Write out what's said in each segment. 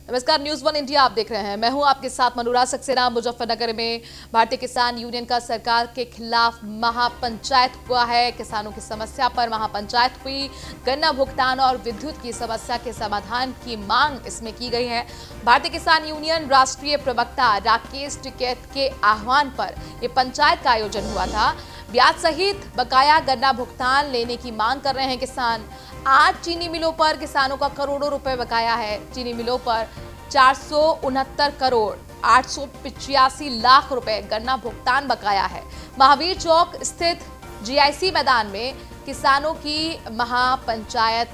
नमस्कार, news one India आप देख रहे हैं। मैं हूं आपके साथ मनोराज सक्सेना। मुजफ्फरनगर में भारतीय किसान यूनियन का सरकार के खिलाफ महापंचायत हुआ है। किसानों की समस्या पर महापंचायत हुई। गन्ना भुगतान और विद्युत की समस्या के समाधान की मांग इसमें की गई है। भारतीय किसान यूनियन राष्ट्रीय प्रवक्ता राकेश टिकैत के आह्वान पर यह पंचायत का आयोजन हुआ था। ब्याज सहित बकाया गन्ना भुगतान लेने की मांग कर रहे हैं किसान। 8 चीनी मिलों पर किसानों का करोड़ों रुपए बकाया है। चीनी मिलों पर 469 करोड़ 885 लाख रुपए गन्ना भुगतान बकाया है। महावीर चौक स्थित जीआईसी मैदान में किसानों की महापंचायत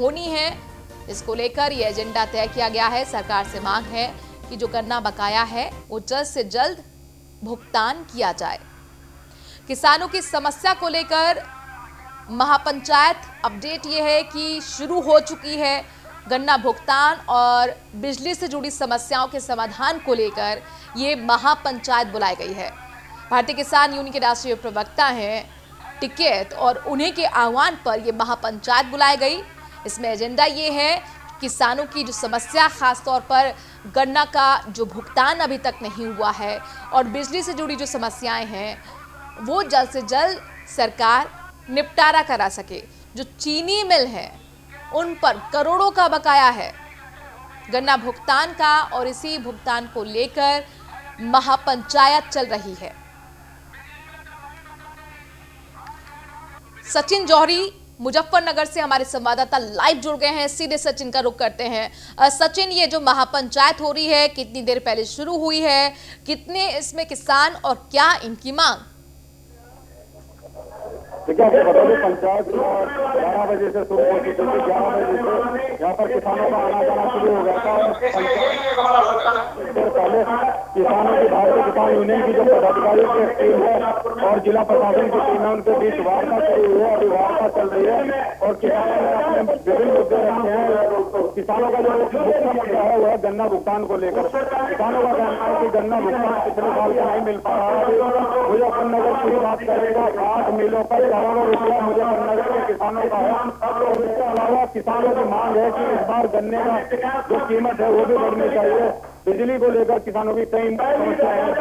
होनी है। इसको लेकर यह एजेंडा तय किया गया है। सरकार से मांग है कि जो गन्ना बकाया है वो जल्द से जल्द भुगतान किया जाए। किसानों की समस्या को लेकर महापंचायत अपडेट ये है कि शुरू हो चुकी है। गन्ना भुगतान और बिजली से जुड़ी समस्याओं के समाधान को लेकर ये महापंचायत बुलाई गई है। भारतीय किसान यूनियन के राष्ट्रीय प्रवक्ता हैं टिकैत और उन्हीं के आह्वान पर यह महापंचायत बुलाई गई। इसमें एजेंडा ये है किसानों की जो समस्या, खासतौर पर गन्ना का जो भुगतान अभी तक नहीं हुआ है और बिजली से जुड़ी जो समस्याएं हैं वो जल्द से जल्द सरकार निपटारा करा सके। जो चीनी मिल है उन पर करोड़ों का बकाया है गन्ना भुगतान का, और इसी भुगतान को लेकर महापंचायत चल रही है। सचिन जौहरी मुजफ्फरनगर से हमारे संवाददाता लाइव जुड़ गए हैं। सीधे सचिन का रुख करते हैं। सचिन, ये जो महापंचायत हो रही है कितनी देर पहले शुरू हुई है, कितने इसमें किसान और क्या इनकी मांग? देखिए, बदौली पंचायत 11 बजे से शुरू हो चुकी थी। 11 बजे से यहाँ पर किसानों का आना जाना शुरू हो गया था। इससे पहले किसानों की भारतीय किसान यूनियन की जो पदाधिकारियों की टीम है और जिला प्रशासन की टीम है, उनके बीच वार्ता शुरू हुई है। अभी वार्ता चल रही है और किसानों ने अपने विभिन्न मुद्दे रखे हैं। किसानों का जो मुख्य मुद्दा है वह गन्ना भुगतान को लेकर। किसानों का कहना है कि गन्ना भुगतान पिछले साल से नहीं मिल पा रहा है। मुजफ्फरनगर की बात करेगा, 8 मिलों पर करोड़ों रुपया मुजफ्फरनगर के किसानों का है। और इसके अलावा किसानों की मांग है कि इस बार गन्ने का जो कीमत है वो भी बढ़नी चाहिए। बिजली को लेकर किसानों की कई समस्याएं हैं,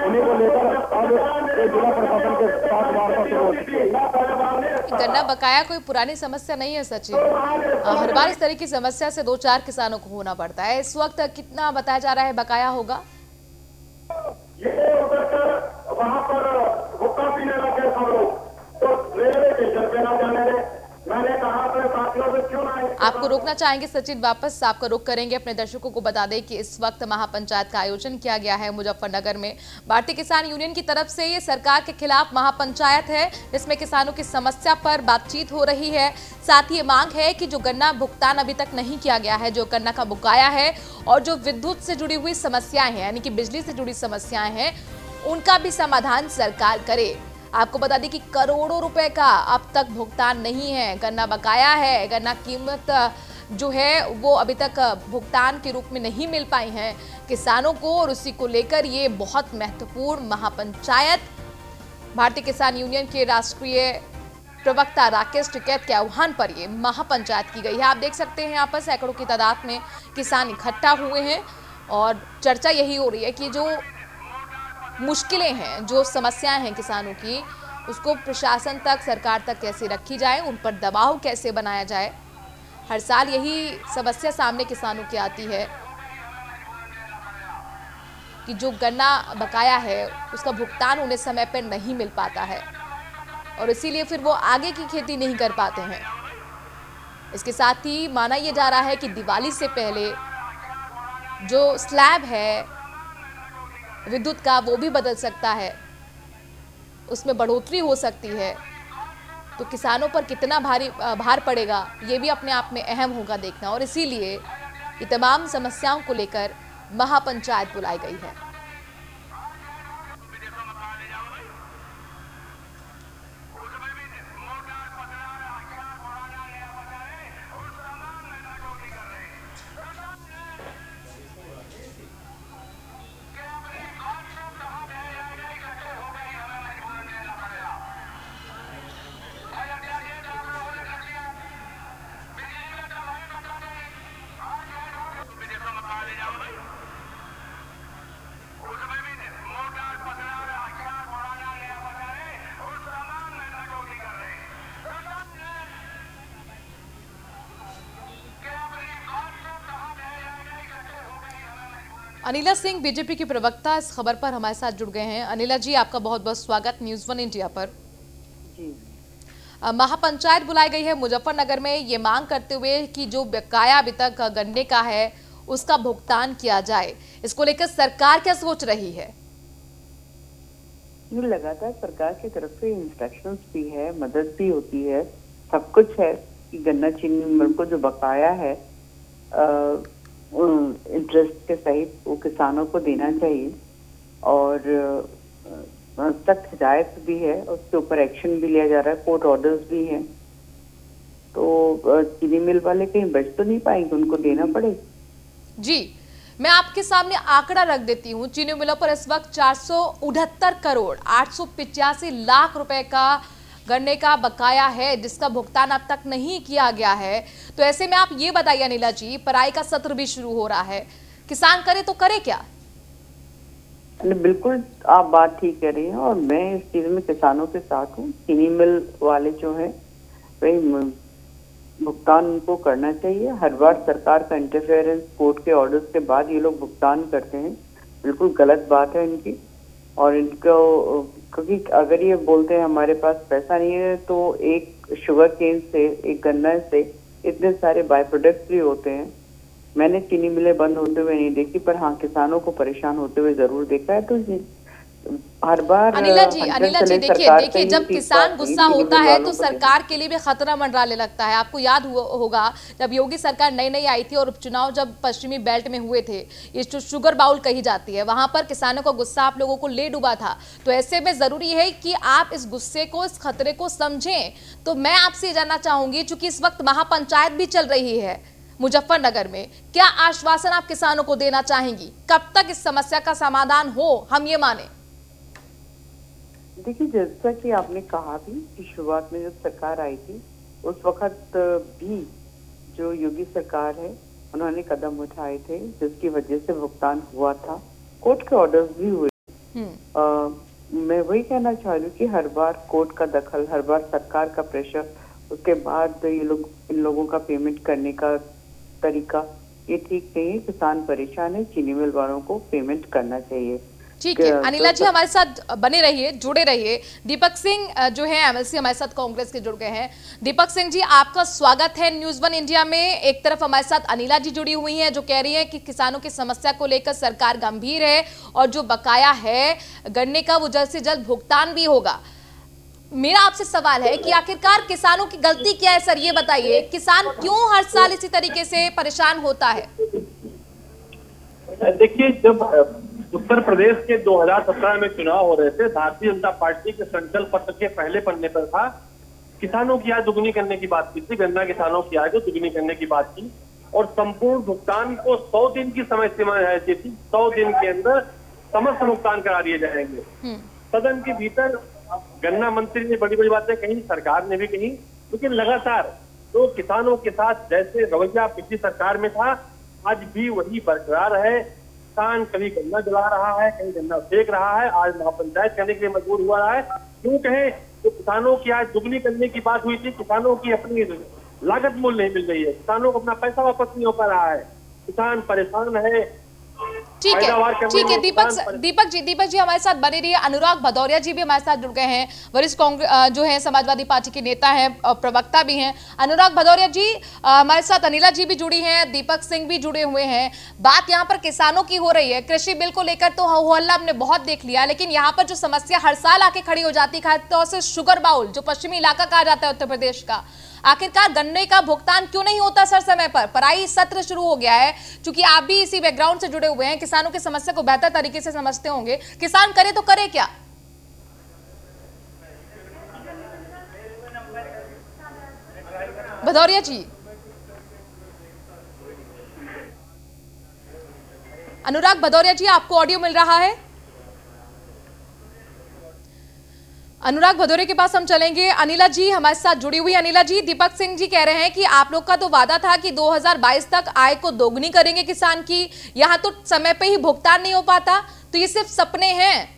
उन्हीं को लेकर अब जिला प्रशासन के साथ वार्ता शुरू हो चुकी है। गन्ना बकाया कोई पुरानी समस्या नहीं है सचिन। हर बार इस तरह की समस्या से 2-4 किसानों को होना पड़ता है। इस वक्त कितना बताया जा रहा है बकाया होगा? वहाँ पर भुक्का पीने लगे सब लोग, तो रेलवे स्टेशन पे ना जाने दे। मैंने कहा साथियों से क्यों ना। आपको रोकना चाहेंगे सचिन, वापस आपका रुख करेंगे। अपने दर्शकों को बता दें कि इस वक्त महापंचायत का आयोजन किया गया है मुजफ्फरनगर में। भारतीय किसान यूनियन की तरफ से ये सरकार के खिलाफ महापंचायत है। इसमें किसानों की समस्या पर बातचीत हो रही है। साथ ही मांग है कि जो गन्ना भुगतान अभी तक नहीं किया गया है, जो गन्ना का बकाया है और जो विद्युत से जुड़ी हुई समस्याएं हैं, यानी कि बिजली से जुड़ी समस्याएं हैं, उनका भी समाधान सरकार करे। आपको बता दें कि करोड़ों रुपए का अब तक भुगतान नहीं है, गन्ना बकाया है। गन्ना कीमत जो है वो अभी तक भुगतान के रूप में नहीं मिल पाई है किसानों को, और उसी को लेकर ये बहुत महत्वपूर्ण महापंचायत भारतीय किसान यूनियन के राष्ट्रीय प्रवक्ता राकेश टिकैत के आह्वान पर ये महापंचायत की गई है। आप देख सकते हैं यहाँ पर सैकड़ों की तादाद में किसान इकट्ठा हुए हैं और चर्चा यही हो रही है कि जो मुश्किलें हैं, जो समस्याएं हैं किसानों की, उसको प्रशासन तक, सरकार तक कैसे रखी जाए, उन पर दबाव कैसे बनाया जाए। हर साल यही समस्या सामने किसानों की आती है कि जो गन्ना बकाया है उसका भुगतान उन्हें समय पर नहीं मिल पाता है और इसीलिए फिर वो आगे की खेती नहीं कर पाते हैं। इसके साथ ही माना यह जा रहा है कि दिवाली से पहले जो स्लैब है विद्युत का वो भी बदल सकता है, उसमें बढ़ोतरी हो सकती है। तो किसानों पर कितना भार पड़ेगा ये भी अपने आप में अहम होगा देखना, और इसीलिए ये तमाम समस्याओं को लेकर महापंचायत बुलाई गई है। अनिला सिंह बीजेपी की प्रवक्ता इस खबर पर हमारे साथ जुड़ गए हैं। अनिला जी, आपका बहुत बहुत स्वागत न्यूज़ 1 इंडिया पर। जी। महापंचायत बुलाई गई है मुजफ्फरनगर में ये मांग करते हुए कि जो बकाया अभी तक गन्ने का है उसका भुगतान किया जाए। इसको लेकर सरकार क्या सोच रही है? ये लगातार सरकार की तरफ से इंस्ट्रक्शंस भी है, मदद भी होती है, सब कुछ है कि गन्ना चीनी मिल को जो बकाया है इंटरेस्ट के सहित वो किसानों को देना चाहिए और सख्त हिदायत भी है, उसके ऊपर एक्शन भी लिया जा रहा है, कोर्ट ऑर्डर्स भी हैं। तो चीनी मिल वाले कहीं बच तो नहीं पाएंगे, उनको देना पड़ेगा। जी, मैं आपके सामने आंकड़ा रख देती हूँ। चीनी मिलों पर इस वक्त 469 करोड़ 885 लाख रुपए का गन्ने का बकाया है, जिसका भुगतान अब तक नहीं किया गया है। तो ऐसे में आप ये बताइए अनिला जी, पराई का सत्र भी शुरू हो रहा है, किसान करे तो करे क्या? बिल्कुल आप बात ठीक कह रही हैं और मैं इस चीज में किसानों के साथ हूँ। चीनी मिल वाले जो है वही भुगतान उनको करना चाहिए। हर बार सरकार का इंटरफेरेंस कोर्ट के ऑर्डर्स के बाद ये लोग भुगतान करते हैं, बिल्कुल गलत बात है इनकी। और इनको क्योंकि अगर ये बोलते हैं हमारे पास पैसा नहीं है, तो एक शुगर केन से, एक गन्ना से इतने सारे बाय प्रोडक्ट्स भी होते हैं। मैंने चीनी मिलें बंद होते हुए नहीं देखी, पर हाँ किसानों को परेशान होते हुए जरूर देखा है। तो हर बार अनिला जी देखिए जब किसान गुस्सा होता है तो सरकार के लिए भी खतरा मंडराने लगता है। आपको याद होगा जब योगी सरकार नई नई आई थी और उपचुनाव जब पश्चिमी बेल्ट में हुए थे, ये जो शुगर बाउल कही जाती है, वहां पर किसानों का गुस्सा आप लोगों को ले डूबा था। तो ऐसे में जरूरी है कि आप इस गुस्से को, इस खतरे को समझें। तो मैं आपसे जानना चाहूंगी, चूंकि इस वक्त महापंचायत भी चल रही है मुजफ्फरनगर में, क्या आश्वासन आप किसानों को देना चाहेंगी? कब तक इस समस्या का समाधान हो, हम ये माने? देखिए, जैसा कि आपने कहा भी कि शुरुआत में जब सरकार आई थी उस वक्त भी जो योगी सरकार है उन्होंने कदम उठाए थे, जिसकी वजह से भुगतान हुआ था, कोर्ट के ऑर्डर्स भी हुए। मैं वही कहना चाह रही हूँ कि हर बार कोर्ट का दखल, हर बार सरकार का प्रेशर, उसके बाद ये लोग, इन लोगों का पेमेंट करने का तरीका ये ठीक नहीं है। किसान परेशान है, चीनी मिल वालों को पेमेंट करना चाहिए। ठीक है अनिला जी, हमारे साथ बने रहिए, जुड़े रहिए। दीपक सिंह जो है एमएलसी हमारे साथ कांग्रेस के जुड़ गए हैं। दीपक सिंह जी, आपका स्वागत है न्यूज़ 1 इंडिया में। एक तरफ हमारे साथ अनिला जी जुड़ी हुई हैं जो कह रही हैं कि किसानों की समस्या को लेकर सरकार गंभीर है और जो बकाया है गन्ने का वो जल्द से जल्द भुगतान भी होगा। मेरा आपसे सवाल है कि आखिरकार किसानों की गलती क्या है सर, ये बताइए। किसान क्यों हर साल इसी तरीके से परेशान होता है? देखिए, जब उत्तर प्रदेश के 2017 में चुनाव हो रहे थे, भारतीय जनता पार्टी के संकल्प पत्र के पहले पन्ने पर था किसानों की आय दुगनी करने की बात की थी, गन्ना किसानों की आय को दुगनी करने की बात की और संपूर्ण भुगतान को 100 दिन की समय सीमा रहती थी। 100 दिन के अंदर समस्त भुगतान करा दिए जाएंगे। सदन के भीतर गन्ना मंत्री ने बड़ी बड़ी बातें कही, सरकार ने भी कही, लेकिन लगातार तो किसानों के साथ जैसे रवैया पिछली सरकार में था, आज भी वही बरकरार है। किसान कभी गन्ना जला रहा है, कहीं गन्ना फेंक रहा है, आज महापंचायत करने के लिए मजबूर हुआ है। क्यों कहें तो किसानों की आज दुगनी करने की बात हुई थी, किसानों की अपनी लागत मूल्य नहीं मिल रही है, किसानों को अपना पैसा वापस नहीं हो पा रहा है, किसान परेशान है। ठीक है दीपक जी हमारे साथ बने रहिए। अनुराग भदौरिया जी भी हमारे साथ जुड़ गए हैं, वरिष्ठ कांग्रेस जो है समाजवादी पार्टी के नेता हैं, प्रवक्ता भी हैं। अनुराग भदौरिया जी, हमारे साथ अनिला जी भी जुड़ी हैं, दीपक सिंह भी जुड़े हुए हैं। बात यहाँ पर किसानों की हो रही है, कृषि बिल को लेकर तो हो हल्ला हमने बहुत देख लिया, लेकिन यहाँ पर जो समस्या हर साल आके खड़ी हो जाती है, खासतौर से शुगर बाउल जो पश्चिमी इलाका कहा जाता है उत्तर प्रदेश का, आखिरकार गन्ने का भुगतान क्यों नहीं होता सर समय पर? पराई सत्र शुरू हो गया है, क्योंकि आप भी इसी बैकग्राउंड से जुड़े हुए हैं, किसानों की समस्या को बेहतर तरीके से समझते होंगे। किसान करे तो करे क्या? भदौरिया जी, अनुराग भदौरिया जी, आपको ऑडियो मिल रहा है? अनुराग भदौरिया के पास हम चलेंगे। अनिला जी हमारे साथ जुड़ी हुई। अनिला जी, दीपक सिंह जी कह रहे हैं कि आप लोग का तो वादा था कि 2022 तक आय को दोगुनी करेंगे किसान की, यहां तो समय पे ही भुगतान नहीं हो पाता, तो ये सिर्फ सपने हैं।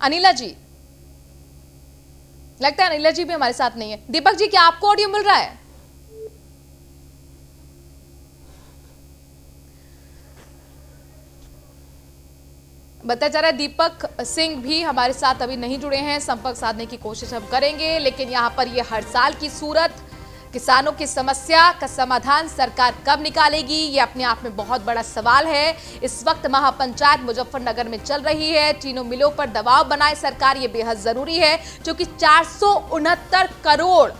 अनिला जी, लगता है अनिला जी भी हमारे साथ नहीं है। दीपक जी, क्या आपको ऑडियो मिल रहा है? बताया जा रहा है दीपक सिंह भी हमारे साथ अभी नहीं जुड़े हैं, संपर्क साधने की कोशिश हम करेंगे। लेकिन यहाँ पर ये हर साल की सूरत, किसानों की समस्या का समाधान सरकार कब निकालेगी, ये अपने आप में बहुत बड़ा सवाल है। इस वक्त महापंचायत मुजफ्फरनगर में चल रही है। चीनी मिलों पर दबाव बनाए सरकार, ये बेहद जरूरी है, क्योंकि 469 करोड़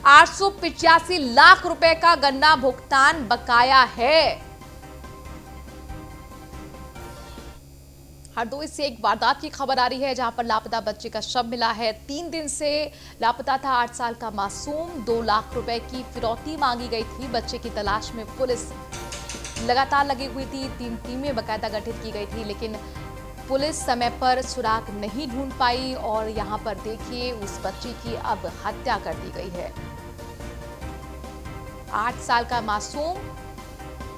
885 लाख रुपए का गन्ना भुगतान बकाया है। हरदोई से एक वारदात की खबर आ रही है, जहां पर लापता बच्चे का शव मिला है। 3 दिन से लापता था 8 साल का मासूम। 2 लाख रुपए की फिरौती मांगी गई थी। बच्चे की तलाश में पुलिस लगातार लगी हुई थी। 3 टीमें बाकायदा गठित की गई थी, लेकिन पुलिस समय पर सुराग नहीं ढूंढ पाई। और यहां पर देखिए, उस बच्चे की अब हत्या कर दी गई है। 8 साल का मासूम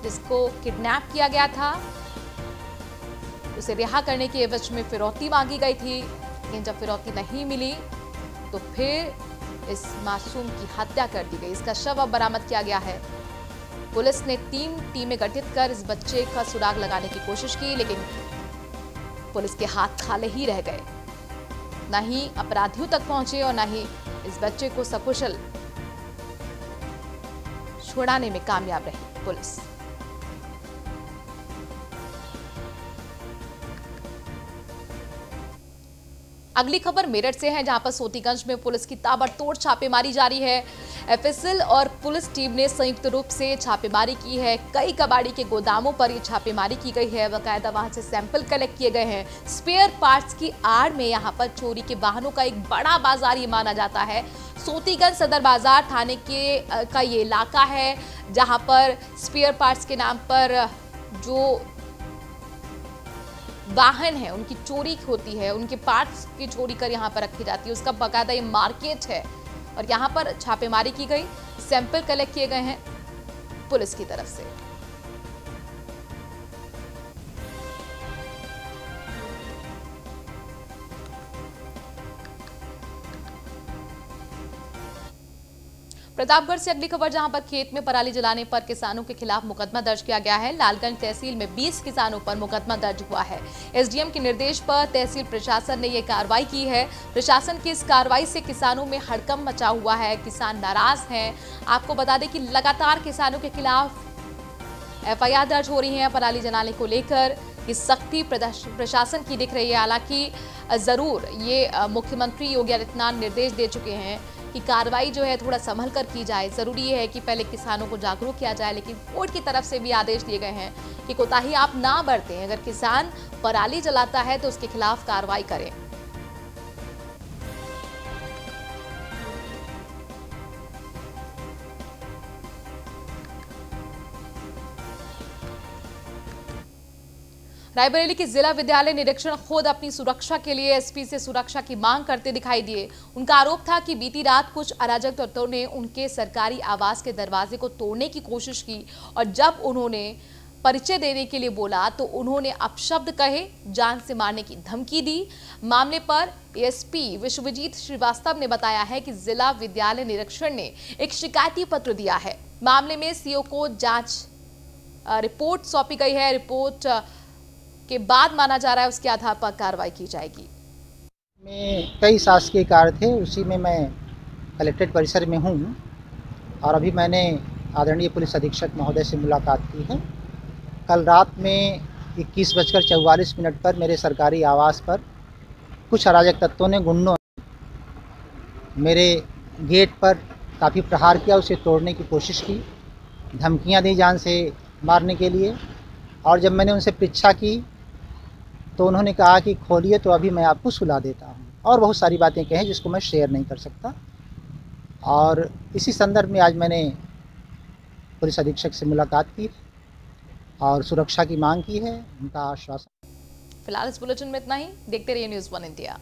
जिसको किडनैप किया गया था, उसे रिहा करने की एवज में फिरौती मांगी गई थी। लेकिन जब फिरौती नहीं मिली तो फिर इस मासूम की हत्या कर दी गई। इसका शव अब बरामद किया गया है। पुलिस ने 3 टीमें गठित कर इस बच्चे का सुराग लगाने की कोशिश की, लेकिन पुलिस के हाथ खाली ही रह गए। न ही अपराधियों तक पहुंचे और न ही इस बच्चे को सकुशल छुड़ाने में कामयाब रही पुलिस। अगली खबर मेरठ से है, जहां पर सोतीगंज में पुलिस की ताबड़तोड़ छापेमारी जारी है। एफएसएल और पुलिस टीम ने संयुक्त रूप से छापेमारी की है। कई कबाड़ी के गोदामों पर ये छापेमारी की गई है। बाकायदा वहां से सैंपल कलेक्ट किए गए हैं। स्पेयर पार्ट्स की आड़ में यहां पर चोरी के वाहनों का एक बड़ा बाजार ये माना जाता है। सोतीगंज सदर बाजार थाने का ये इलाका है, जहां पर स्पेयर पार्ट्स के नाम पर जो वाहन है उनकी चोरी होती है, उनके पार्ट्स की चोरी कर यहाँ पर रखी जाती है। उसका बाकायदा ये मार्केट है और यहाँ पर छापेमारी की गई, सैंपल कलेक्ट किए गए हैं पुलिस की तरफ से। प्रतापगढ़ से अगली खबर, जहां पर खेत में पराली जलाने पर किसानों के खिलाफ मुकदमा दर्ज किया गया है। लालगंज तहसील में 20 किसानों पर मुकदमा दर्ज हुआ है। एसडीएम के निर्देश पर तहसील प्रशासन ने यह कार्रवाई की है। प्रशासन की इस कार्रवाई से किसानों में हड़कंप मचा हुआ है। किसान नाराज हैं। आपको बता दें कि लगातार किसानों के खिलाफ एफआईआर दर्ज हो रही है पराली जलाने को लेकर। ये सख्ती प्रशासन की दिख रही है। हालांकि जरूर ये मुख्यमंत्री योगी आदित्यनाथ निर्देश दे चुके हैं कि कार्रवाई जो है थोड़ा संभल कर की जाए। जरूरी है कि पहले किसानों को जागरूक किया जाए, लेकिन कोर्ट की तरफ से भी आदेश दिए गए हैं कि कोताही आप ना बरतें। अगर किसान पराली जलाता है तो उसके खिलाफ कार्रवाई करें। रायबरेली की जिला विद्यालय निरीक्षण खुद अपनी सुरक्षा के लिए एसपी से सुरक्षा की मांग करते दिखाई दिए। उनका आरोप था कि बीती रात कुछ अराजक तत्वों ने उनके सरकारी आवास के दरवाजे को तोड़ने की कोशिश की और जब उन्होंने परिचय देने के लिए बोला तो उन्होंने अपशब्द कहे, जान से मारने की धमकी दी। मामले पर एसपी विश्वजीत श्रीवास्तव ने बताया है कि जिला विद्यालय निरीक्षण ने एक शिकायती पत्र दिया है। मामले में सीओ को जांच रिपोर्ट सौंपी गई है। रिपोर्ट के बाद माना जा रहा है उसके आधार पर कार्रवाई की जाएगी। में कई शासकीय कार्य थे, उसी में मैं कलेक्ट्रेट परिसर में हूँ और अभी मैंने आदरणीय पुलिस अधीक्षक महोदय से मुलाकात की है। कल रात में 21:44 पर मेरे सरकारी आवास पर कुछ अराजक तत्वों ने, गुंडों ने मेरे गेट पर काफ़ी प्रहार किया, उसे तोड़ने की कोशिश की, धमकियाँ दी जान से मारने के लिए। और जब मैंने उनसे पृच्छा की तो उन्होंने कहा कि खोलिए तो अभी मैं आपको सुला देता हूँ, और बहुत सारी बातें कहें जिसको मैं शेयर नहीं कर सकता। और इसी संदर्भ में आज मैंने पुलिस अधीक्षक से मुलाकात की और सुरक्षा की मांग की है, उनका आश्वासन। फिलहाल इस बुलेटिन में इतना ही। देखते रहिए न्यूज़ 1 इंडिया।